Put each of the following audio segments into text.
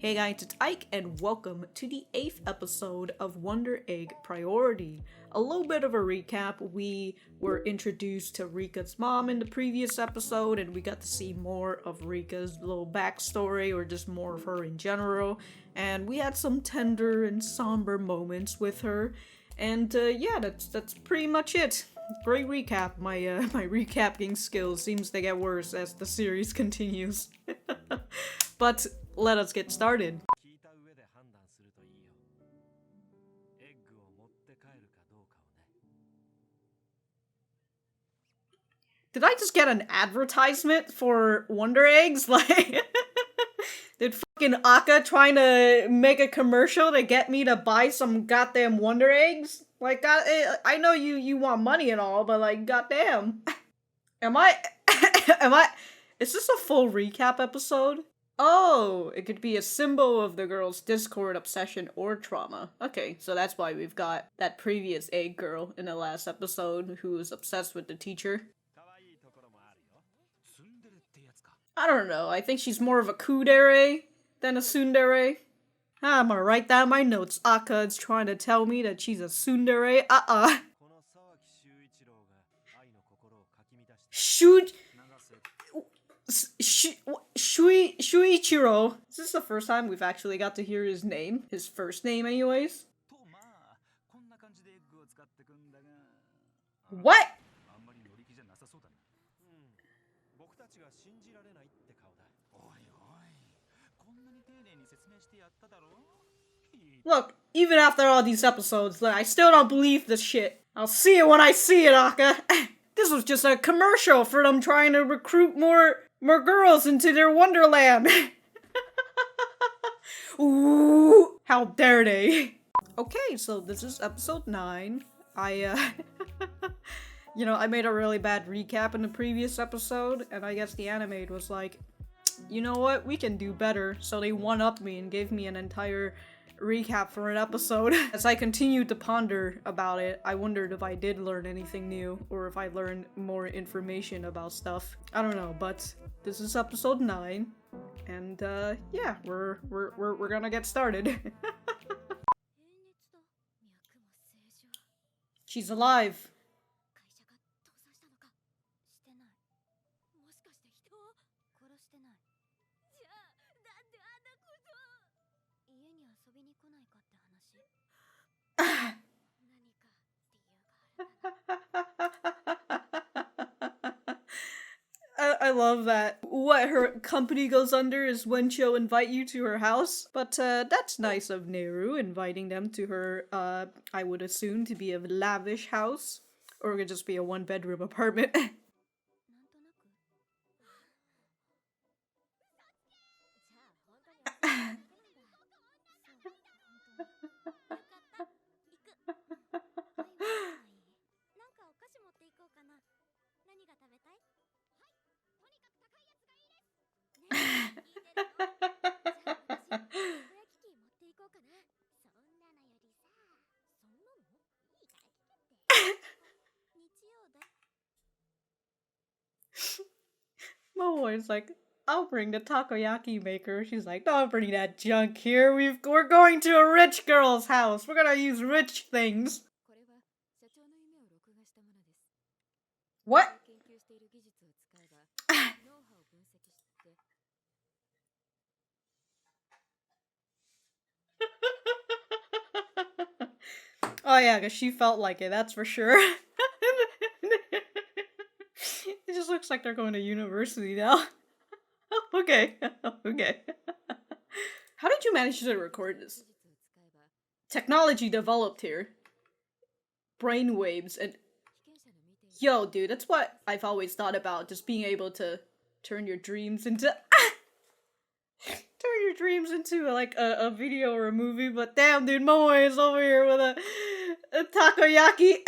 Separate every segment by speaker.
Speaker 1: Hey guys, it's Ike, and welcome to the 8th episode of Wonder Egg Priority. A little bit of a recap. We were introduced to Rika's mom in the previous episode, and we got to see more of Rika's little backstory, or just more of her in general. And we had some tender and somber moments with her. And yeah, that's pretty much it. Great recap. My my recapping skills seems to get worse as the series continues. But let us get started. Did I just get an advertisement for Wonder Eggs? Like, did fucking Acca trying to make a commercial to get me to buy some goddamn Wonder Eggs? Like, I know you want money and all, but like, goddamn. Am I, is this a full recap episode? Oh, it could be a symbol of the girl's discord, obsession, or trauma. Okay, so that's why we've got that previous egg girl in the last episode who was obsessed with the teacher. I don't know, I think she's more of a kudere than a tsundere. I'm gonna write down my notes. Acca is trying to tell me that she's a tsundere. Shuichiro. Is this the first time we've actually got to hear his name? His first name, anyways? What? Look, even after all these episodes, I still don't believe this shit. I'll see it when I see it, Acca. This was just a commercial for them trying to recruit more girls into their wonderland. Ooh, how dare they? Okay, so this is episode 9. You know, I made a really bad recap in the previous episode, and I guess the animator was like, you know what, we can do better. So they one-upped me and gave me an entire recap for an episode. As I continued to ponder about it, I wondered if I did learn anything new, or if I learned more information about stuff. I don't know, but this is episode 9, and yeah, we're gonna get started. She's alive. I love that. What her company goes under is when she'll invite you to her house. But that's nice of Neiru, inviting them to her, I would assume to be a lavish house. Or it could just be a one-bedroom apartment. Momoe's like, I'll bring the takoyaki maker. She's like, don't bring that junk here. We're going to a rich girl's house. We're gonna use rich things. What? Oh yeah, because she felt like it, that's for sure. It just looks like they're going to university now. Okay, okay. How did you manage to record this? Technology developed here. Brainwaves and... Yo, dude, that's what I've always thought about, just being able to turn your dreams into... Turn your dreams into, like, a video or a movie, but damn, dude, Momoe is over here with a takoyaki.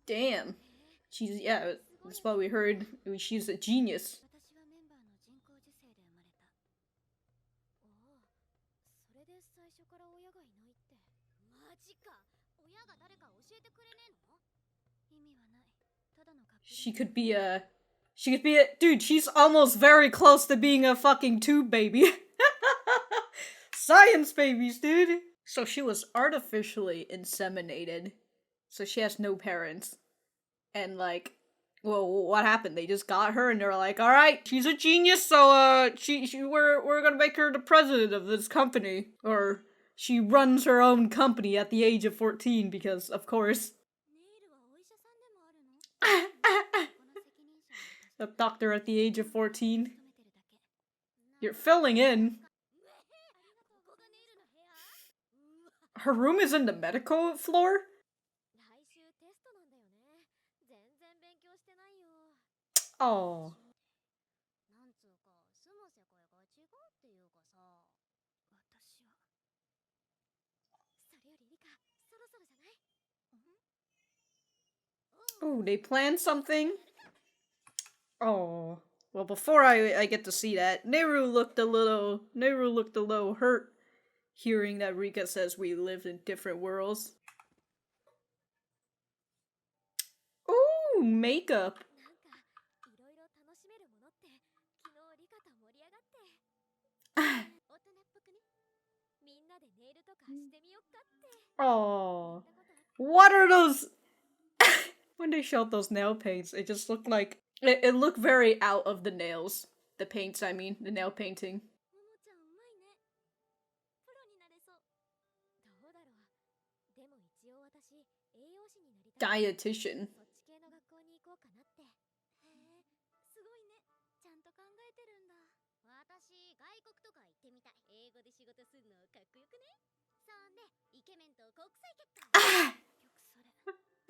Speaker 1: Damn. She's, yeah, that's what we heard. She's a genius. She could be a... Dude, she's almost very close to being a fucking tube baby. Science babies, dude! So she was artificially inseminated. So she has no parents. And like, well, what happened? They just got her and they're like, alright, she's a genius, so we're gonna make her the president of this company. Or she runs her own company at the age of 14 because, of course. A doctor at the age of 14. You're filling in. Her room is in the medical floor? Oh. Oh, they planned something? Oh. Well, before I get to see that, Neiru looked a little hurt hearing that Rika says we live in different worlds. Ooh, makeup. Oh. What are those? When they showed those nail paints, it just looked like it looked very out of the nails. The paints, I mean, the nail painting. Dietitian.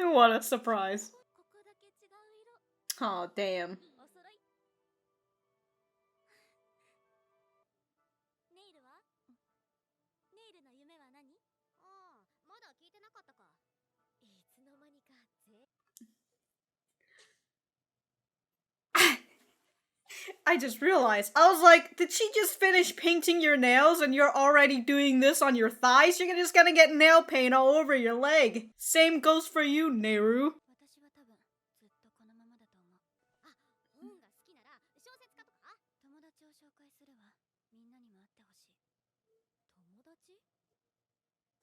Speaker 1: What a surprise. Oh, damn. I just realized. I was like, did she just finish painting your nails and you're already doing this on your thighs? You're just gonna get nail paint all over your leg. Same goes for you, Neiru.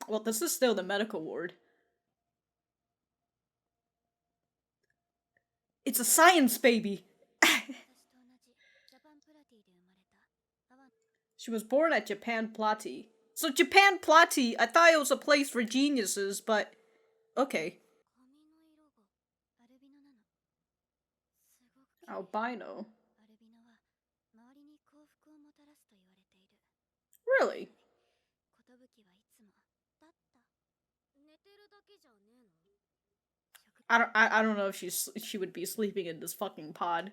Speaker 1: Well, this is still the medical ward. It's a science baby! She was born at Japan Plati. So Japan Plati, I thought it was a place for geniuses, but... okay. Albino. Really? I don't know if she would be sleeping in this fucking pod.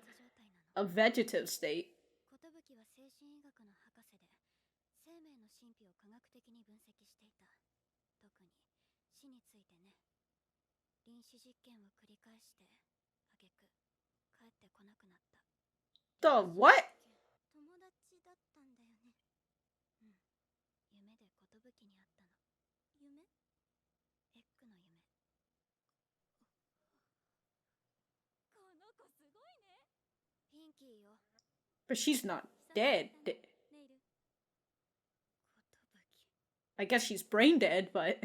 Speaker 1: A vegetative state. The what? But she's not dead. I guess she's brain dead, but...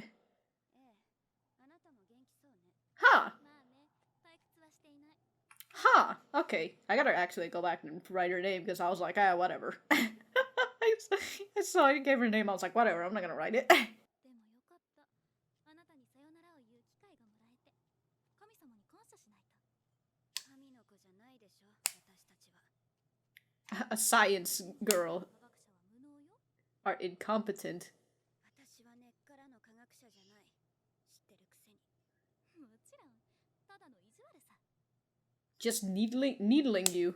Speaker 1: Huh. Huh. Okay. I gotta actually go back and write her name, because I was like, ah, whatever. I saw I gave her name, I was like, whatever, I'm not gonna write it. A science girl are incompetent. Just needling you.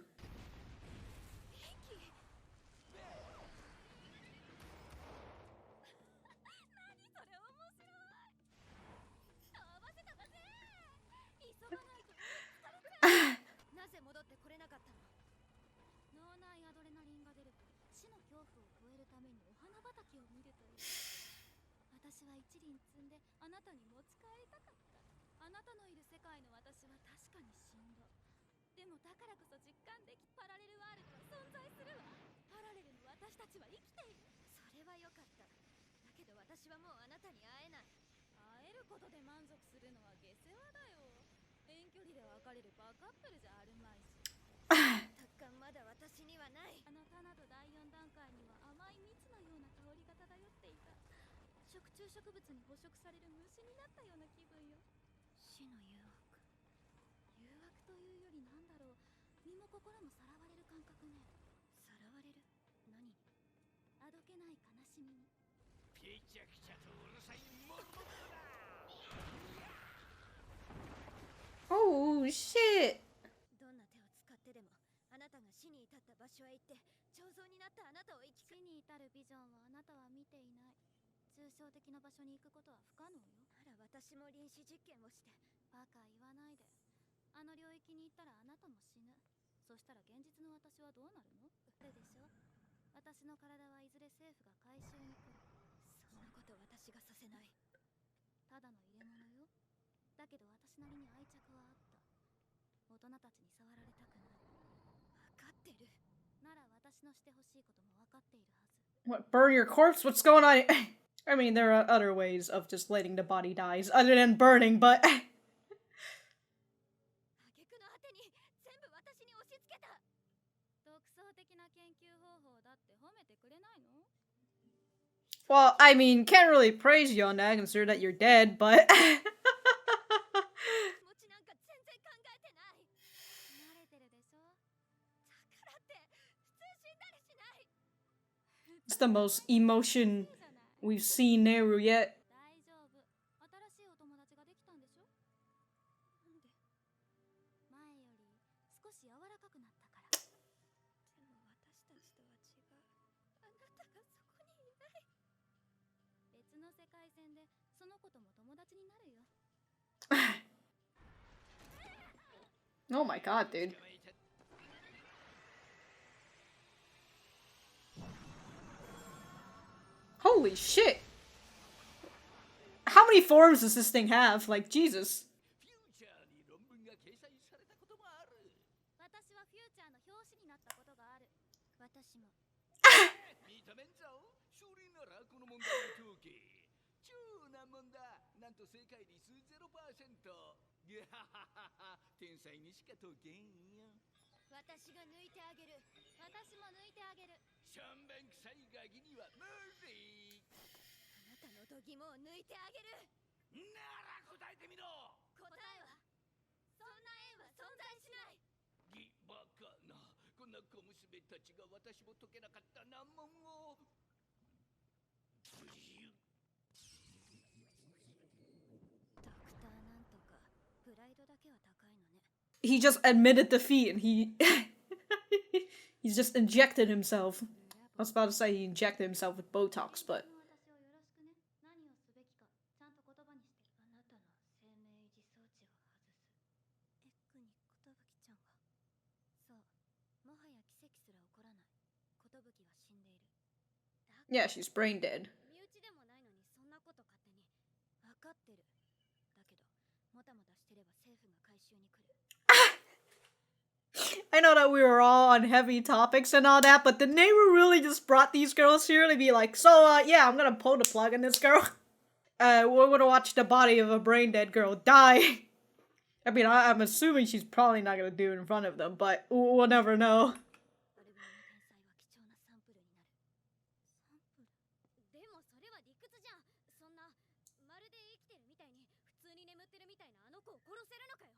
Speaker 2: 界の私は確かに死んだ。でもだからこそ実感でき、パラレルワールドは存在するわ。パラレルの私たちは生きている。それは良かった。だけど私はもうあなたに会えない。会えることで満足するのは下世話だよ。遠距離で別れるバカップルじゃあるまいし。達観まだ私にはない。あの棚と第4段階には甘い蜜のような香りが漂っていた。食虫植物に捕食される虫になったような気分よ。死の誘惑。誘惑というよりなんだろう、身も心もさらわれる感覚ね。さらわれる？何に？あどけない悲しみに。
Speaker 3: ピチャクチャとうるさいモルモットだ。
Speaker 1: Oh shit.
Speaker 2: どんな手を使ってでもあなたが死に至った場所へ行って彫像になったあなたを生き死に至るビジョンはあなたは見ていない。抽象的な場所に行くことは不可能よ。なら私も臨死実験をして。バカ言わないで。あの領域に行ったらあなたも死ぬ。そしたら現実の私はどうなるの？あるでしょ。私の体はいずれ政府が回収に来る。そんなこと私がさせない。ただの入れ物よ。だけど私なりに愛着はあった。大人たちに触られたくない。分かってる。なら私のしてほしいことも分かっているはず。
Speaker 1: What, burn your corpse? What's going on? I mean, there are other ways of just letting the body die other than burning, but
Speaker 2: 挙句の果てに全部私に押し付けた。独創的な研究方法だって褒めてくれないの？
Speaker 1: well, I mean, can't really praise you on that, consider that you're dead, but
Speaker 2: 気持ちなんか全然考えてない。慣れてるでしょ。だからって普通死んだりしない。
Speaker 1: it's the most emotion we've seen Neiru yet.
Speaker 2: 大丈夫。新しいお友達ができたんでしょ。なんで？前より少し柔らかくなったから。でも私たちとは違う。あなたがそこにいない。別の世界線でその子とも友達になるよ。
Speaker 1: Oh my god, dude. Holy shit! How many forms does this thing have? Like, Jesus.
Speaker 3: フューチャーに論文が掲載されたこともある。
Speaker 2: 私はフューチャーの表紙になったことがある。私も。
Speaker 3: 認めんぞ。それならこの問題を解け。超難問だ。なんと正解率 0%。ギャハハハハ。天才にしか解けんよ。
Speaker 2: 私が抜いてあげる。私も抜いてあげる。
Speaker 3: しょんべん臭いガキには無理。
Speaker 2: あなたの度肝を抜いてあげる。
Speaker 3: なら答えてみろ。
Speaker 2: 答えはそんな縁は存在しない。
Speaker 3: ギバカな。こんな小娘たちが私も解けなかった難問を。ブリュ
Speaker 2: ドクターなんとかプライドだけは高いのね。
Speaker 1: He just admitted defeat and he he's just injected himself. I was about to say he injected himself with Botox, but
Speaker 2: 私をよろしくね。何をすべきかちゃんと言葉にして。あなたの生命維持装置を外す。エッグに寿ちゃんが。そう、もはや奇跡すら起こらない。寿は死んでいる。
Speaker 1: yeah, she's brain dead.
Speaker 2: 身内でもないのにそんなこと勝手に。分かってる。だけどもたもたしてれば政府が回収に来る。
Speaker 1: I know that we were all on heavy topics and all that, but the Neiru really just brought these girls here to be like, so, yeah, I'm gonna pull the plug on this girl. We're gonna watch the body of a brain dead girl die. I mean, I'm assuming she's probably not gonna do it in front of them, but we'll never know.
Speaker 2: アルビノの天才は貴重なサンプルになる。サンプル？でもそれは理屈じゃん。そんなまるで生きてるみたいに普通に眠ってるみたいなあの子を殺せるのかよ。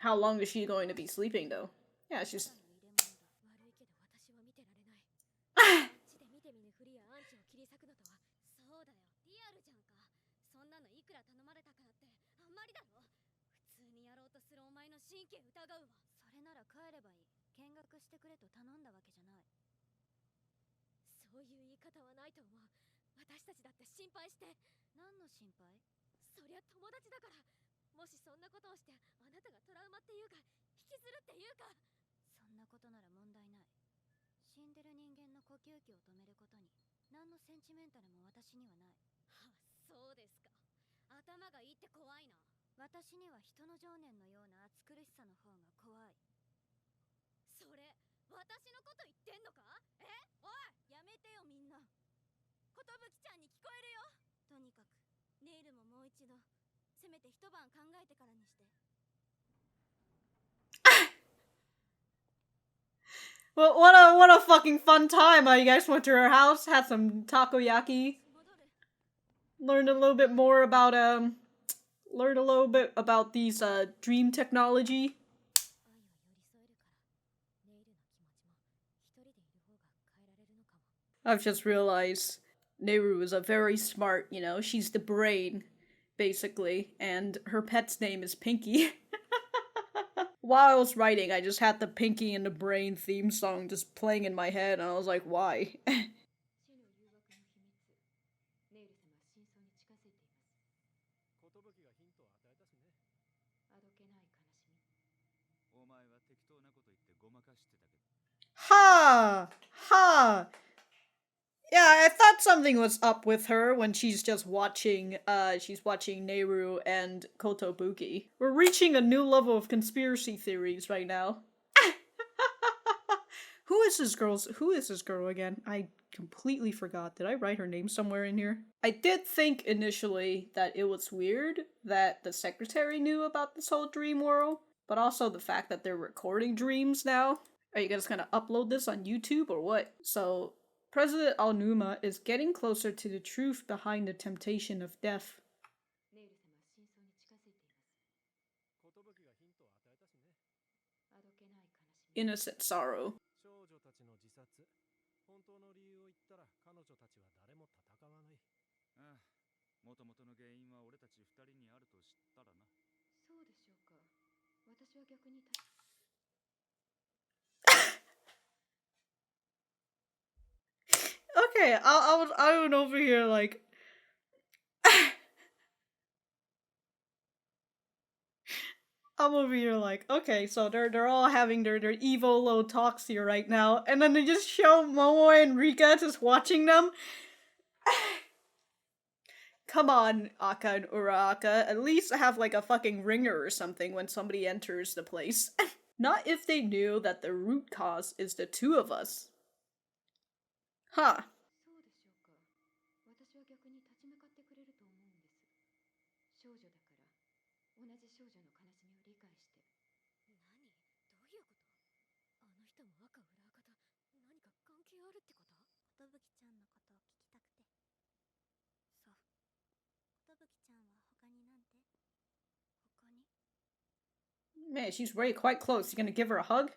Speaker 1: How long is she going to be sleeping, though? Yeah, she's...
Speaker 2: ただの入れ物だ。悪いけど私は見てられない。あっちで見て見ぬふりやアンチを切り裂くのとは。そうだよ、リアルじゃんか。そんなのいくら頼まれたからってあんまりだろ。普通にやろうとするお前の神経疑うわ。それなら帰ればいい。見学してくれと頼んだわけじゃない。そういう言い方はないと思う。私たちだって心配して。何の心配？そりゃ友達だから。もしそんなことをしてあなたがトラウマっていうか引きずるっていうか。そんなことなら問題ない。死んでる人間の呼吸器を止めることに何のセンチメンタルも私にはない。あ、そうですか。頭がいいって怖いな。私には人の情念のような暑苦しさの方が怖い。それ私のこと言ってんのか？え？おい、やめてよみんな。寿ちゃんに聞こえるよ。とにかくネイルももう一度せめて一晩考えてからにして。
Speaker 1: Well, what a fucking fun time! You guys went to her house, had some takoyaki, learned a little bit more about these dream technology. I've just realized Neiru is a very smart, you know, she's the brain, basically, and her pet's name is Pinky. While I was writing, I just had the Pinky and the Brain theme song just playing in my head, and I was like, why? Ha! Ha! Yeah, I thought something was up with her when she's just watching, Neiru and Kotobuki. We're reaching a new level of conspiracy theories right now. Who is this girl again? I completely forgot. Did I write her name somewhere in here? I did think initially that it was weird that the secretary knew about this whole dream world, but also the fact that they're recording dreams now. Are you guys gonna upload this on YouTube or what? So, President Aonuma is getting closer to the truth behind the temptation of death. Innocent sorrow. Okay, I went over here like I'm over here like, okay, so they're all having their evil little talks here right now, and then they just show Momoe and Rika just watching them. Come on, Acca and Ura-Acca, at least have like a fucking ringer or something when somebody enters the place. Not if they knew that the root cause is the two of us. Huh. Man, she's really quite close. You gonna give her a hug?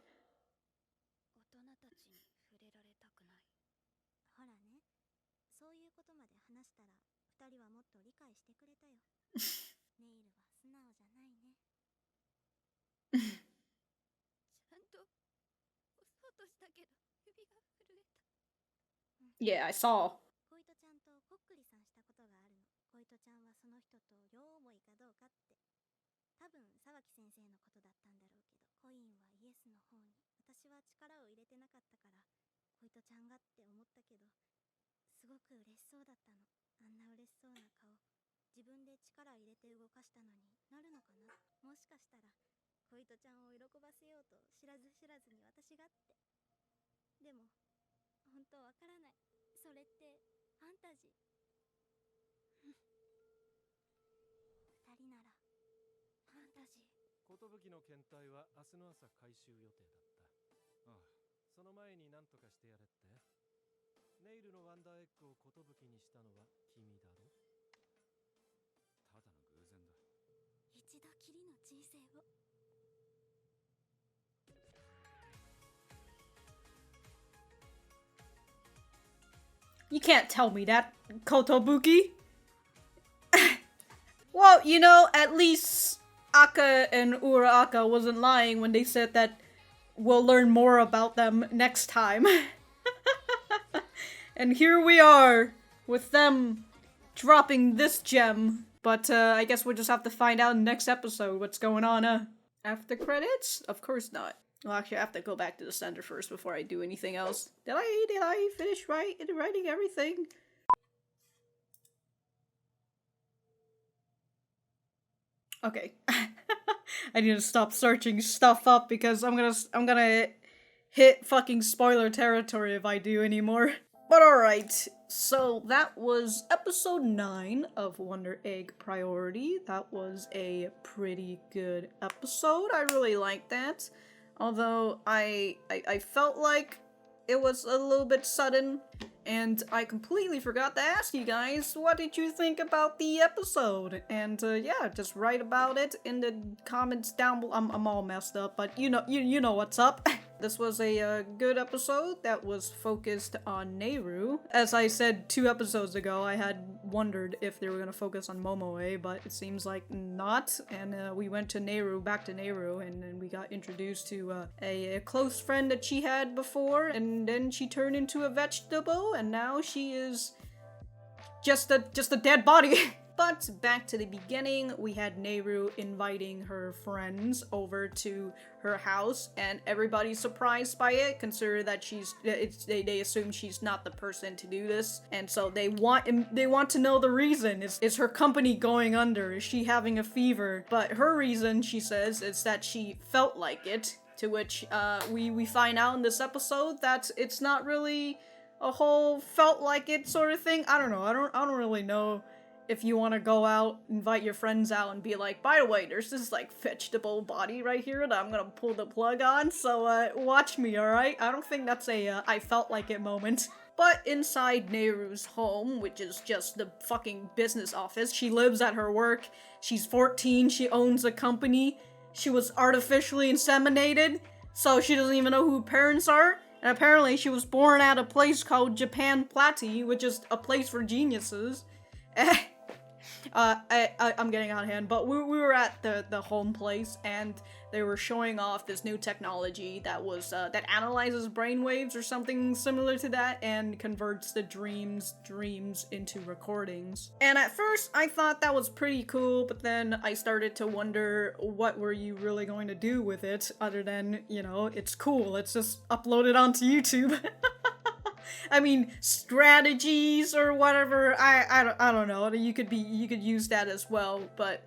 Speaker 1: Yeah, I saw.
Speaker 4: Kotobukiの検体は明日の朝回収予定だった。ああ、その前に何とかしてやれって。ネイルのワンダーエッグをKotobukiにしたのは君だろ。ただの偶然だ。一度きりの人生を。
Speaker 1: You can't tell me that, Kotobuki. Well, you know, at least Acca and Ura-Acca wasn't lying when they said that we'll learn more about them next time. And here we are, with them dropping this gem. But I guess we'll just have to find out in the next episode what's going on. After credits? Of course not. Well, actually, I have to go back to the center first before I do anything else. Did I finish writing everything? Okay. I need to stop searching stuff up because I'm gonna hit fucking spoiler territory if I do anymore. But alright, so that was episode 9 of Wonder Egg Priority. That was a pretty good episode. I really liked that. Although I felt like it was a little bit sudden, and I completely forgot to ask you guys, what did you think about the episode? And yeah, just write about it in the comments down below. I'm all messed up, but you know what's up. This was a good episode that was focused on Neiru. As I said 2 episodes ago, I had wondered if they were gonna focus on Momoe, but it seems like not. And we went to Neiru, back to Neiru, and then we got introduced to a close friend that she had before, and then she turned into a vegetable, and now she is just a dead body. But back to the beginning, we had Neiru inviting her friends over to her house, and everybody's surprised by it, consider that they assume she's not the person to do this, and so they want to know the reason. Is her company going under? Is she having a fever? But her reason, she says, is that she felt like it, to which we find out in this episode that it's not really a whole felt like it sort of thing. I don't know. I don't really know if you want to go out, invite your friends out, and be like, by the way, there's this, like, vegetable body right here that I'm gonna pull the plug on, so, watch me, alright? I don't think that's a, I felt like it moment. But inside Neiru's home, which is just the fucking business office, she lives at her work, she's 14, she owns a company, she was artificially inseminated, so she doesn't even know who her parents are, and apparently she was born at a place called Japan Platy, which is a place for geniuses. I'm getting out of hand, but we were at the home place, and they were showing off this new technology that was that analyzes brainwaves or something similar to that and converts the dreams into recordings. And at first I thought that was pretty cool, but then I started to wonder, what were you really going to do with it other than, you know, it's cool, let's just upload it onto YouTube. I mean, strategies or whatever, I don't know, you could use that as well, but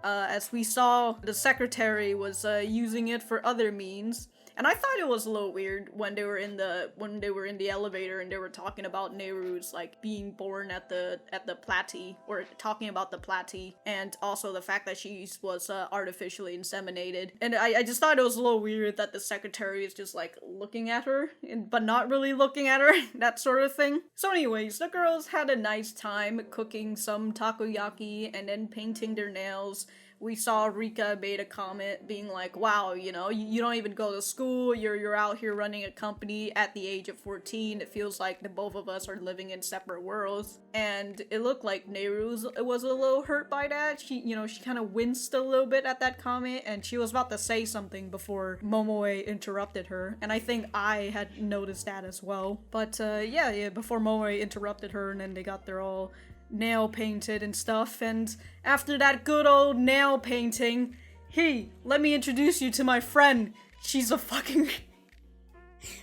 Speaker 1: as we saw, the secretary was using it for other means, and I thought it was a little weird when they were in the elevator and they were talking about Neiru's, like, being born at the Platy, or talking about the Platy, and also the fact that she was artificially inseminated. And I just thought it was a little weird that the secretary is just, like, looking at her, but not really looking at her, that sort of thing. So anyways, the girls had a nice time cooking some takoyaki and then painting their nails. We saw Rika made a comment being like, wow, you know, you don't even go to school, you're out here running a company at the age of 14, it feels like the both of us are living in separate worlds. And it looked like Neiru was a little hurt by that. She kind of winced a little bit at that comment, and she was about to say something before Momoe interrupted her, and I think I had noticed that as well. But yeah, before Momoe interrupted her, and then they got their all nail painted and stuff, and after that good old nail painting, hey, let me introduce you to my friend. She's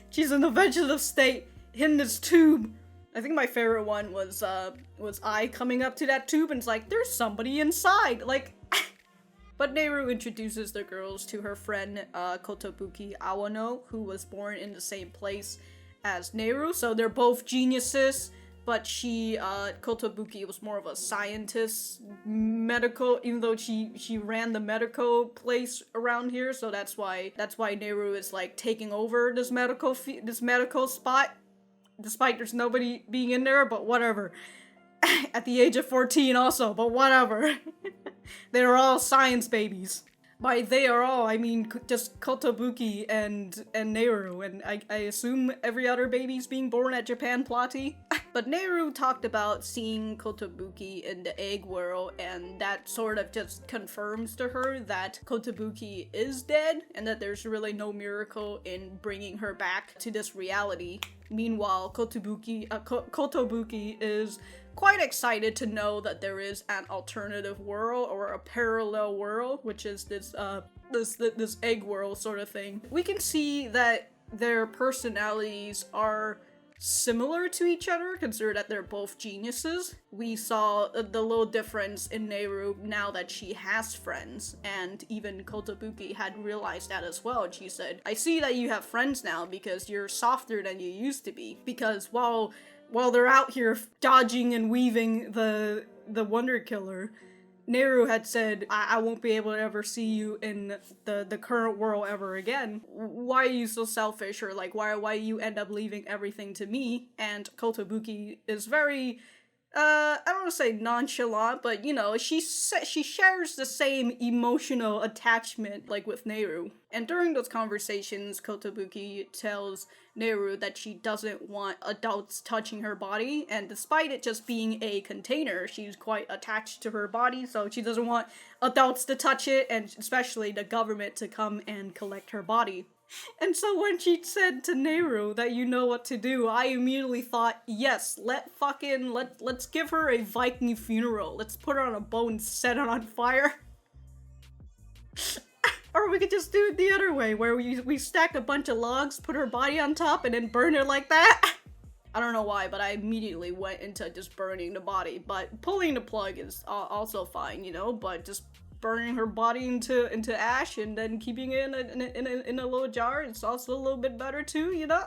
Speaker 1: she's in the vegetative state, in this tube. I think my favorite one was I coming up to that tube and it's like, there's somebody inside, like. But Neiru introduces the girls to her friend Kotobuki Awano, who was born in the same place as Neiru, so they're both geniuses. But Kotobuki was more of a scientist, medical, even though she ran the medical place around here, so that's why Neiru is, like, taking over this medical spot, despite there's nobody being in there, but whatever. At the age of 14 also, but whatever. They're all science babies. By they are all, I mean just Kotobuki and Neiru, and I assume every other baby's being born at Japan Platy. But Neiru talked about seeing Kotobuki in the egg world, and that sort of just confirms to her that Kotobuki is dead, and that there's really no miracle in bringing her back to this reality. Meanwhile, Kotobuki is quite excited to know that there is an alternative world, or a parallel world, which is this egg world sort of thing. We can see that their personalities are similar to each other, consider that they're both geniuses. We saw the little difference in Neiru now that she has friends, and even Kotobuki had realized that as well, and she said, I see that you have friends now because you're softer than you used to be, because while they're out here dodging and weaving the Wonder Killer, Neiru had said, I won't be able to ever see you in the current world ever again. Why are you so selfish? Or like, why you end up leaving everything to me? And Kotobuki is very, I don't want to say nonchalant, but you know, she shares the same emotional attachment like with Neiru. And during those conversations, Kotobuki tells Neiru that she doesn't want adults touching her body, and despite it just being a container, she's quite attached to her body, so she doesn't want adults to touch it, and especially the government to come and collect her body. And so when she said to Neiru that you know what to do, I immediately thought, yes, let's give her a Viking funeral. Let's put her on a boat and set it on fire. Or we could just do it the other way, where we stack a bunch of logs, put her body on top, and then burn her like that. I don't know why, but I immediately went into just burning the body. But pulling the plug is also fine, you know, but just burning her body into ash and then keeping it in a little jar, it's also a little bit better too, you know?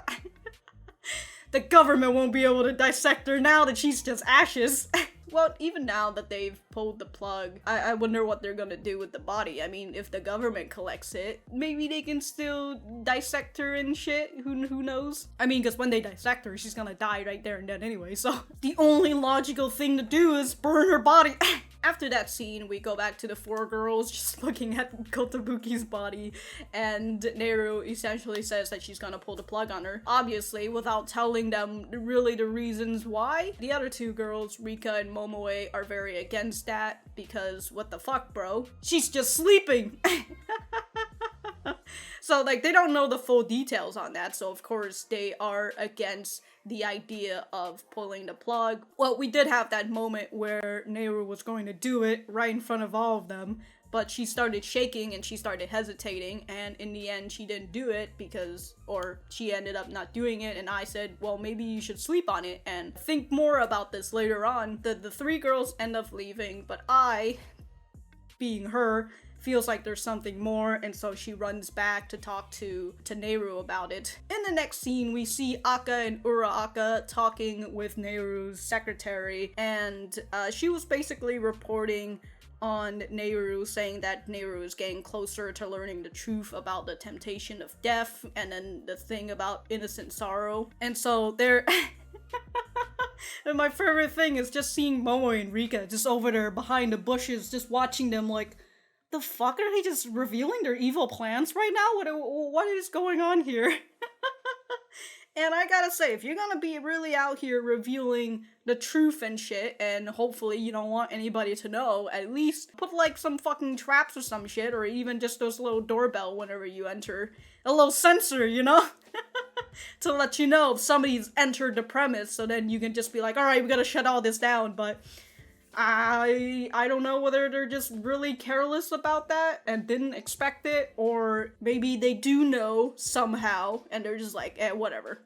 Speaker 1: The government won't be able to dissect her now that she's just ashes. Well, even now that they've pulled the plug, I wonder what they're gonna do with the body. I mean, if the government collects it, maybe they can still dissect her and shit. Who knows? I mean, because when they dissect her, she's gonna die right there and then anyway, so the only logical thing to do is burn her body. After that scene, we go back to the four girls just looking at Kotobuki's body, and Neiru essentially says that she's gonna pull the plug on her, obviously without telling them really the reasons why. The other two girls, Rika and Momoe, are very against that, because what the fuck, bro? She's just sleeping! So, like, they don't know the full details on that, so of course they are against the idea of pulling the plug. Well, we did have that moment where Neiru was going to do it right in front of all of them, but she started shaking and she started hesitating, and in the end she didn't do it or she ended up not doing it, and I said, well, maybe you should sleep on it and think more about this later on. The three girls end up leaving, but I, being her, feels like there's something more, and so she runs back to talk to Neiru about it. In the next scene, we see Acca and Ura-Acca talking with Neiru's secretary, and she was basically reporting on Neiru, saying that Neiru is getting closer to learning the truth about the temptation of death, and then the thing about innocent sorrow. And so they're... And my favorite thing is just seeing Momoe and Rika just over there behind the bushes, just watching them like, the fuck, are they just revealing their evil plans right now? What is going on here? And I gotta say, if you're gonna be really out here revealing the truth and shit, and hopefully you don't want anybody to know, at least put like some fucking traps or some shit, or even just those little doorbell whenever you enter. A little sensor, you know? To let you know if somebody's entered the premise, so then you can just be like, alright, we gotta shut all this down, but I don't know whether they're just really careless about that and didn't expect it, or maybe they do know somehow and they're just like, whatever.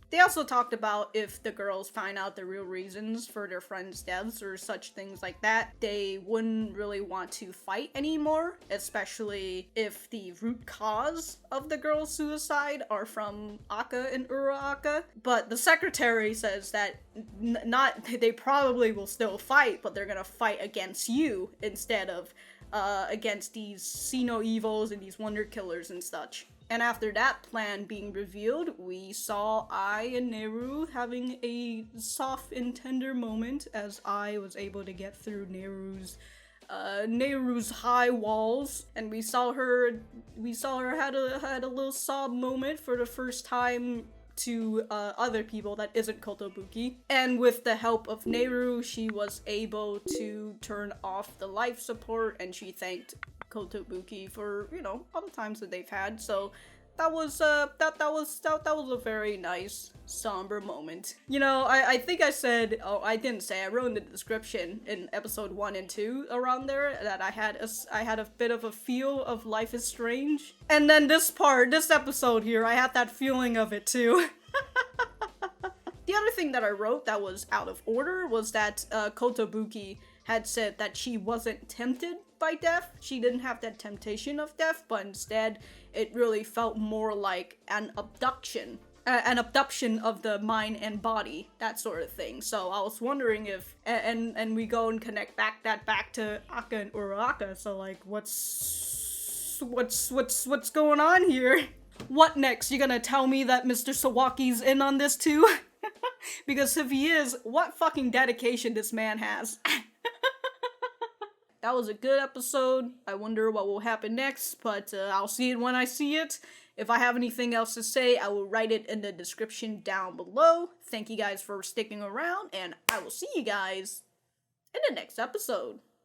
Speaker 1: They also talked about if the girls find out the real reasons for their friends' deaths or such things like that, they wouldn't really want to fight anymore, especially if the root cause of the girls' suicide are from Acca and Ura-Acca. But the secretary says that they probably will still fight, but they're gonna fight against you instead of against these see-no evils and these wonder killers and such. And after that plan being revealed, we saw I and Neiru having a soft and tender moment as I was able to get through Neiru's high walls, and we saw her had a little sob moment for the first time to other people that isn't Kotobuki. And with the help of Neiru, she was able to turn off the life support, and she thanked Kotobuki for, you know, all the times that they've had. So that was a very nice somber moment. You know, I think I said, I didn't say, I wrote in the description in episode 1 and 2 around there that I had a bit of a feel of Life is Strange, and then this episode here, I had that feeling of it too. The other thing that I wrote that was out of order was that Kotobuki had said that she wasn't tempted by death. She didn't have that temptation of death, but instead it really felt more like an abduction. An abduction of the mind and body, that sort of thing. So I was wondering if, and we go and connect back to Acca and Ura-Acca. So like, what's going on here? What next? You gonna tell me that Mr. Sawaki's in on this too? Because if he is, what fucking dedication this man has. That was a good episode. I wonder what will happen next, but I'll see it when I see it. If I have anything else to say, I will write it in the description down below. Thank you guys for sticking around, and I will see you guys in the next episode.